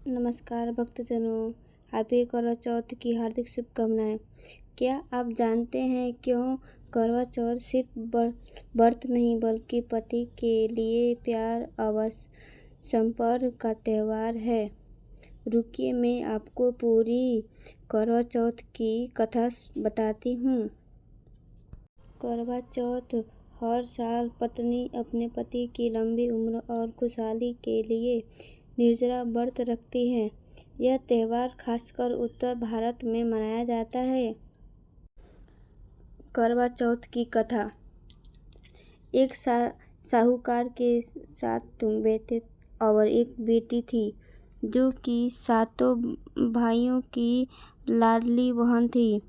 नमस्कार भक्तजनों, हैप्पी करवा चौथ की हार्दिक शुभकामनाएं। क्या आप जानते हैं क्यों करवा चौथ सिर्फ व्रत नहीं बल्कि पति के लिए प्यार और संपर्क का त्यौहार है? रुकिए, मैं आपको पूरी करवा चौथ की कथा बताती हूँ। करवा चौथ हर साल पत्नी अपने पति की लंबी उम्र और खुशहाली के लिए निर्जला व्रत रखती है। यह त्यौहार खासकर उत्तर भारत में मनाया जाता है। करवा चौथ की कथा। एक साहूकार के 7 बेटे और एक बेटी थी, जो कि सातों भाइयों की लाडली बहन थी।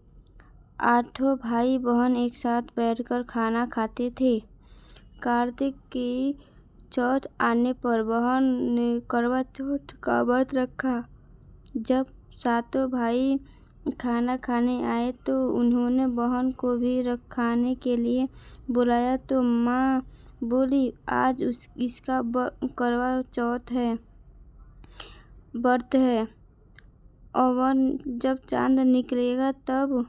8 भाई बहन एक साथ बैठकर खाना खाते थे। कार्तिक की चौथ आने पर बहन ने करवा चौथ का व्रत रखा। जब सातों भाई खाना खाने आए तो उन्होंने बहन को भी खाने के लिए बुलाया तो माँ बोली, आज इसका करवा चौथ है, व्रत है, और जब चांद निकलेगा तब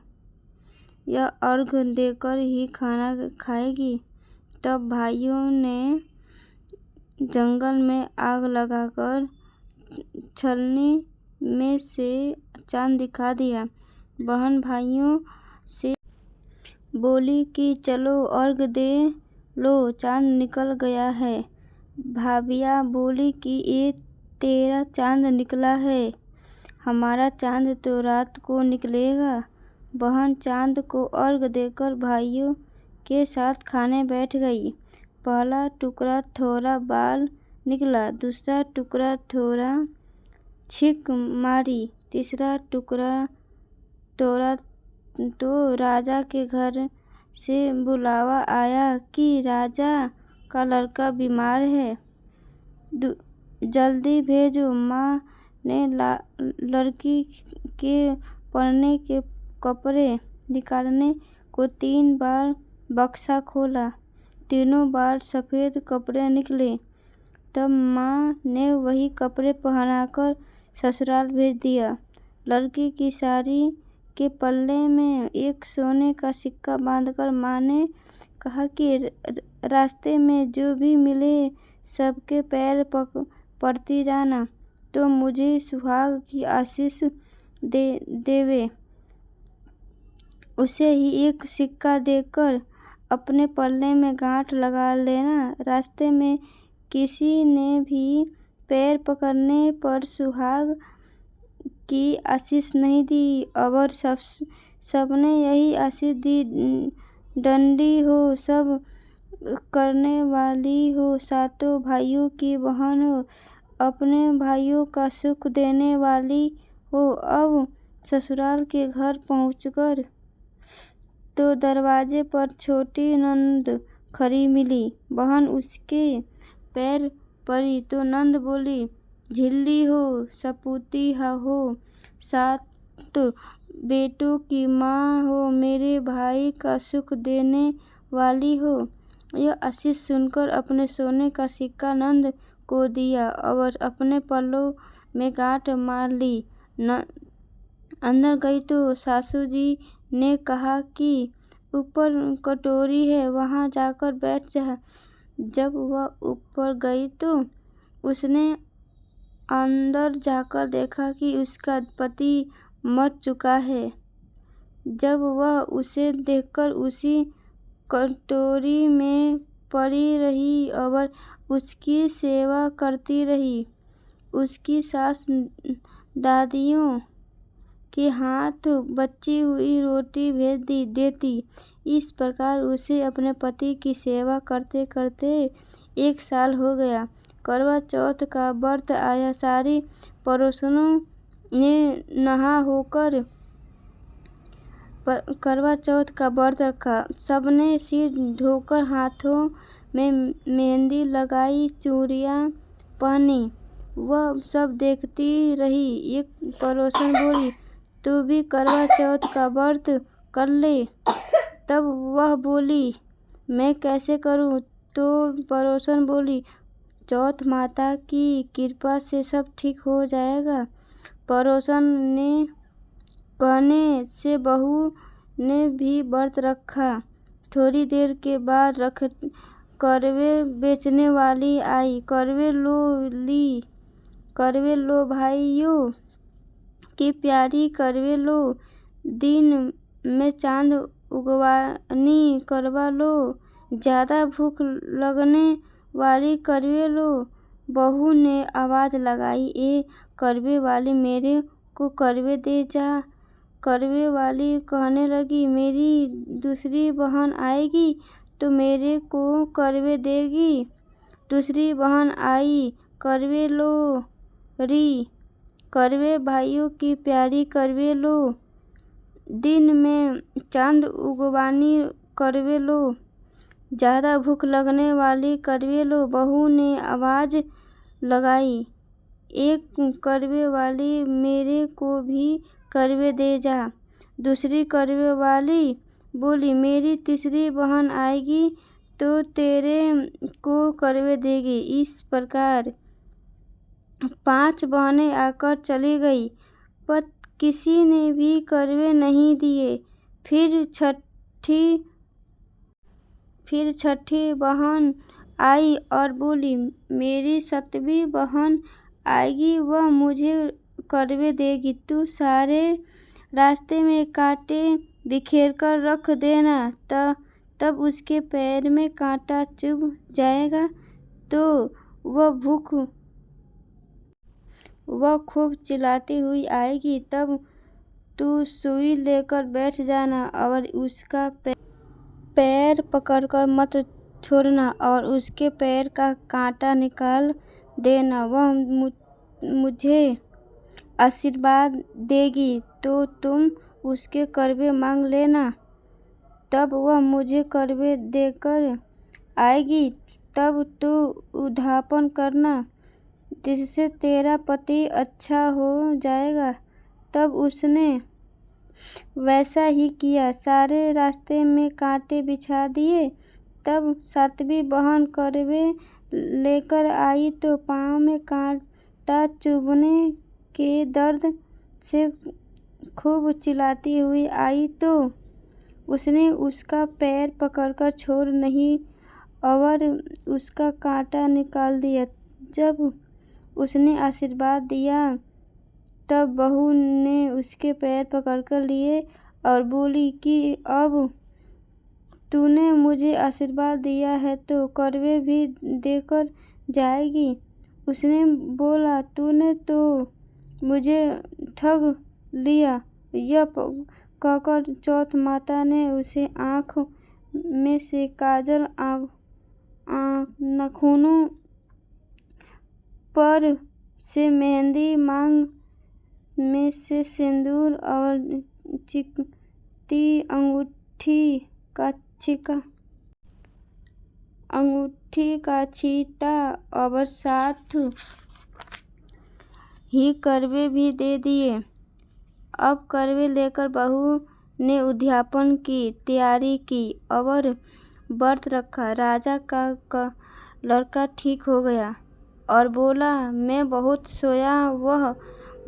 यह अर्घ देकर ही खाना खाएगी। तब भाइयों ने जंगल में आग लगाकर छलनी में से चांद दिखा दिया। बहन भाइयों से बोली कि चलो अर्घ दे लो, चांद निकल गया है। भाभियाँ बोली कि ये तेरा चांद निकला है, हमारा चांद तो रात को निकलेगा। बहन चांद को अर्घ देकर भाइयों के साथ खाने बैठ गई। पहला टुकड़ा थोड़ा बाल निकला, दूसरा टुकड़ा थोड़ा छींक मारी, तीसरा टुकड़ा तोड़ा तो राजा के घर से बुलावा आया कि राजा का लड़का बीमार है, जल्दी भेजो। माँ ने लड़की के पहनने के कपड़े निकालने को 3 बार बक्सा खोला। तीनों बार सफ़ेद कपड़े निकले। तब माँ ने वही कपड़े पहनाकर ससुराल भेज दिया। लड़की की साड़ी के पल्ले में एक सोने का सिक्का बांधकर माँ ने कहा कि रास्ते में जो भी मिले सबके पैर पड़ती जाना, तो मुझे सुहाग की आशीष देवे। उसे ही एक सिक्का देकर अपने पल्ले में गांठ लगा लेना। रास्ते में किसी ने भी पैर पकड़ने पर सुहाग की आशीष नहीं दी, और सबने यही आशीष दी, डंडी हो, सब करने वाली हो, सातों भाइयों की बहन हो, अपने भाइयों का सुख देने वाली हो। अब ससुराल के घर पहुंचकर तो दरवाजे पर छोटी नंद खड़ी मिली। बहन उसके पैर पड़ी तो नंद बोली, झिल्ली हो, सपूती हो, 7 बेटों की माँ हो, मेरे भाई का सुख देने वाली हो। यह आशीष सुनकर अपने सोने का सिक्का नंद को दिया और अपने पल्लों में गांठ मार ली। अंदर गई तो सासू जी ने कहा कि ऊपर कटोरी है, वहाँ जाकर बैठ जा। जब वह ऊपर गई तो उसने अंदर जाकर देखा कि उसका पति मर चुका है। जब वह उसे देखकर उसी कटोरी में पड़ी रही और उसकी सेवा करती रही, उसकी सास दादियों के हाथ बची हुई रोटी भेज देती। इस प्रकार उसे अपने पति की सेवा करते करते 1 साल हो गया। करवा चौथ का व्रत आया। सारी पड़ोसनों ने नहा होकर करवा चौथ का व्रत रखा। सबने सिर धोकर हाथों में मेहंदी लगाई, चूड़ियाँ पहनी। वह सब देखती रही। एक पड़ोसन बोली, तू भी करवा चौथ का व्रत कर ले। तब वह बोली, मैं कैसे करूं? तो पड़ोसन बोली, चौथ माता की कृपा से सब ठीक हो जाएगा। पड़ोसन ने कहने से बहू ने भी व्रत रखा। थोड़ी देर के बाद करवे बेचने वाली आई। करवे लो भाइयों की प्यारी करवे लो, दिन में चांद उगवानी करवा लो, ज़्यादा भूख लगने वाली करवे लो। बहू ने आवाज़ लगाई, ए करवे वाली, मेरे को करवे दे जा। करवे वाली कहने लगी, मेरी दूसरी बहन आएगी तो मेरे को करवे देगी। दूसरी बहन आई, करवे लो री, करवे भाइयों की प्यारी करवे लो, दिन में चांद उगवानी करवे लो, ज़्यादा भूख लगने वाली करवे लो। बहू ने आवाज़ लगाई, एक करवे वाली, मेरे को भी करवे दे जा। दूसरी करवे वाली बोली, मेरी तीसरी बहन आएगी तो तेरे को करवे देगी। इस प्रकार 5 बहनें आकर चली गई, पर किसी ने भी करवे नहीं दिए। फिर छठी बहन आई और बोली, मेरी 7वीं बहन आएगी, वह मुझे करवे देगी। तू सारे रास्ते में कांटे बिखेर कर रख देना, तब उसके पैर में कांटा चुभ जाएगा तो वह खूब चिल्लाती हुई आएगी। तब तू सुई लेकर बैठ जाना और उसका पैर पकड़कर मत छोड़ना और उसके पैर का कांटा निकाल देना। वह मुझे आशीर्वाद देगी तो तुम उसके करवे मांग लेना। तब वह मुझे करवे देकर आएगी, तब तू उद्यापन करना, जिससे तेरा पति अच्छा हो जाएगा। तब उसने वैसा ही किया, सारे रास्ते में कांटे बिछा दिए। तब 7वीं बहन करवे लेकर आई तो पाँव में कांटा चुभने के दर्द से खूब चिल्लाती हुई आई, तो उसने उसका पैर पकड़कर छोड़ नहीं और उसका कांटा निकाल दिया। जब उसने आशीर्वाद दिया तब बहू ने उसके पैर पकड़कर लिए और बोली कि अब तूने मुझे आशीर्वाद दिया है तो करवे भी देकर जाएगी। उसने बोला, तूने तो मुझे ठग लिया। यह कहकर चौथ माता ने उसे आँख में से काजल, नाखूनों पर से मेहंदी, मांग में से सिंदूर और चिकती अंगूठी का छींटा और साथ ही करवे भी दे दिए। अब करवे लेकर बहू ने उद्यापन की तैयारी की और व्रत रखा। राजा का लड़का ठीक हो गया और बोला, मैं बहुत सोया। वह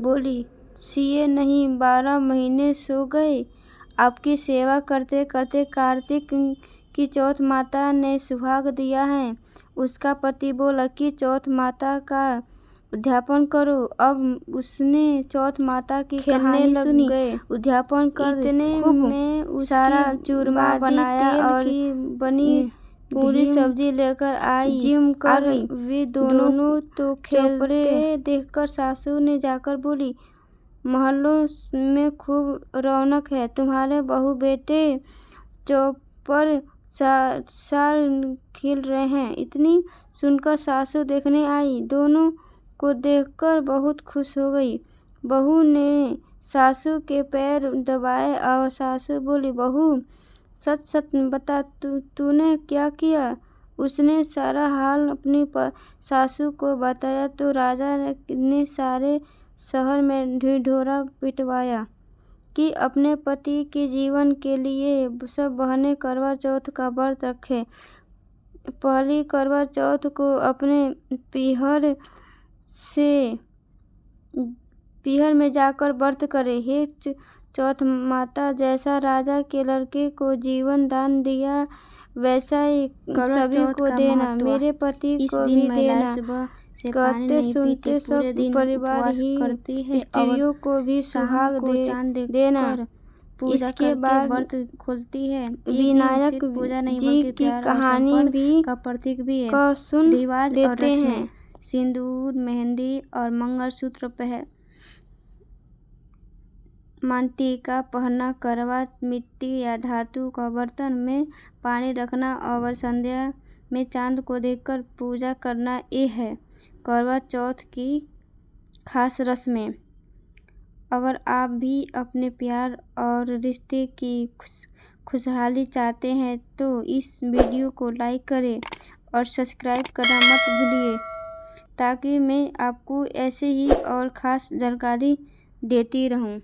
बोली, सिए नहीं, 12 महीने सो गए। आपकी सेवा करते करते कार्तिक की चौथ माता ने सुहाग दिया है। उसका पति बोला कि चौथ माता का उद्यापन करो। अब उसने चौथ माता की कहानी सुनी। उद्यापन कर इतने में सारा चूरमा बनाया और बनी पूरी सब्जी लेकर आई। जिम कर वे दोनों तो खेलते देखकर सासू ने जाकर बोली, महलों में खूब रौनक है, तुम्हारे बहू बेटे चौपर सार खेल रहे हैं। इतनी सुनकर सासू देखने आई। दोनों को देखकर बहुत खुश हो गई। बहू ने सासू के पैर दबाए और सासू बोली, बहू सच सच बता, तूने क्या किया? उसने सारा हाल अपनी सासू को बताया तो राजा ने सारे शहर में ढिढोरा पिटवाया कि अपने पति के जीवन के लिए सब बहनें करवा चौथ का व्रत रखें। पहली करवा चौथ को अपने पीहर में जाकर व्रत करें। हे चौथ माता, जैसा राजा के लड़के को जीवन दान दिया वैसा ही सभी को देना, मेरे पति को भी देना। कहते सुनते सब परिवार ही स्त्रियों को भी सुहाग देना। इसके बाद व्रत खोलती है। विनायक जी की कहानी भी का प्रतीक भी है। का सुन रिवाज लेते हैं। सिंदूर, मेहंदी और मंगलसूत्र मांगटीका पहनना, करवा मिट्टी या धातु का बर्तन में पानी रखना और संध्या में चांद को देखकर पूजा करना, ये है करवा चौथ की खास रस्में। अगर आप भी अपने प्यार और रिश्ते की खुशहाली चाहते हैं तो इस वीडियो को लाइक करें और सब्सक्राइब करना मत भूलिए, ताकि मैं आपको ऐसे ही और ख़ास जानकारी देती रहूं।